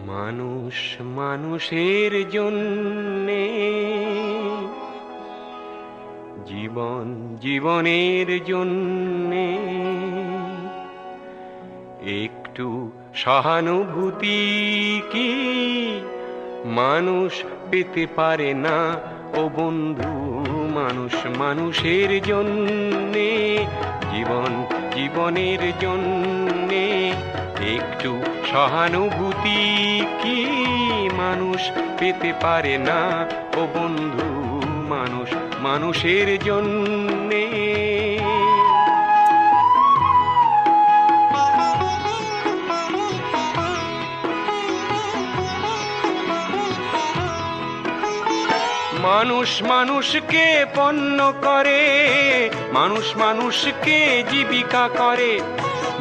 মানুষ মানুষের জন্যে, জীবন জীবনের জন্যে একটু সহানুভূতি কি মানুষ পেতে পারে না ও বন্ধু? মানুষ মানুষের জন্যে, জীবন জীবনের জন্যে একটু সহানুভূতি কি মানুষ পেতে পারে না ও বন্ধু? মানুষ মানুষের জন্যে। মানুষ মানুষকে পণ্য করে, মানুষ মানুষকে জীবিকা করে,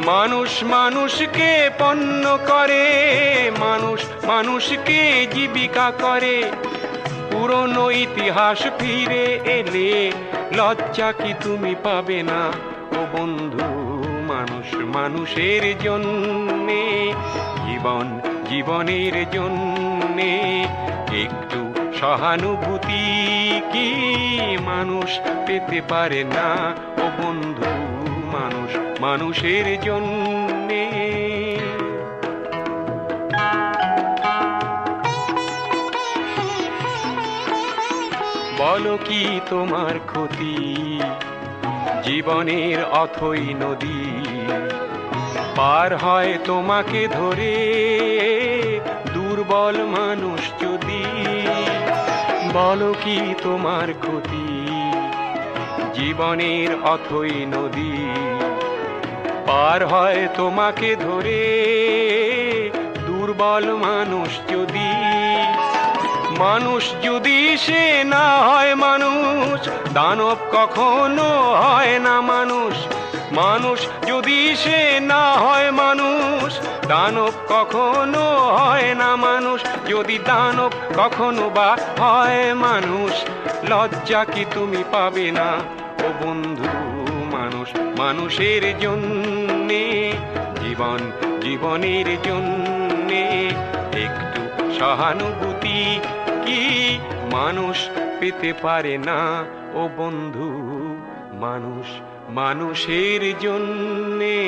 মানুষ মানুষকে পণ্য করে, মানুষ মানুষকে জীবিকা করে। পুরনো ইতিহাস ফিরে এলে লজ্জা কি তুমি পাবে না ও বন্ধু? মানুষ মানুষের জন্যে, জীবন জীবনের জন্যে একটু সহানুভূতি কি মানুষ পেতে পারে না ও বন্ধু? মানুষ মানুষের জন্যে। বলো কি তোমার ক্ষতি জীবনের অথই নদী পার হয় তোমাকে ধরে দুর্বল মানুষ যদি? বলো কি তোমার ক্ষতি জীবনের অথই নদী পার হয় তোমাকে ধরে দুর্বল মানুষ যদি? মানুষ যদি সে না হয় মানুষ, দানব কখনো হয় না মানুষ। মানুষ যদি সে না হয় মানুষ, দানব কখনো হয় না মানুষ। যদি দানব কখনো বা হয় মানুষ, লজ্জা কি তুমি পাবে না ও বন্ধু? মানুষ মানুষের জন্যে, জীবন জীবনের জন্যে একটু সহানুভূতি কি মানুষ পেতে পারে না ও বন্ধু? মানুষ মানুষের জন্যে।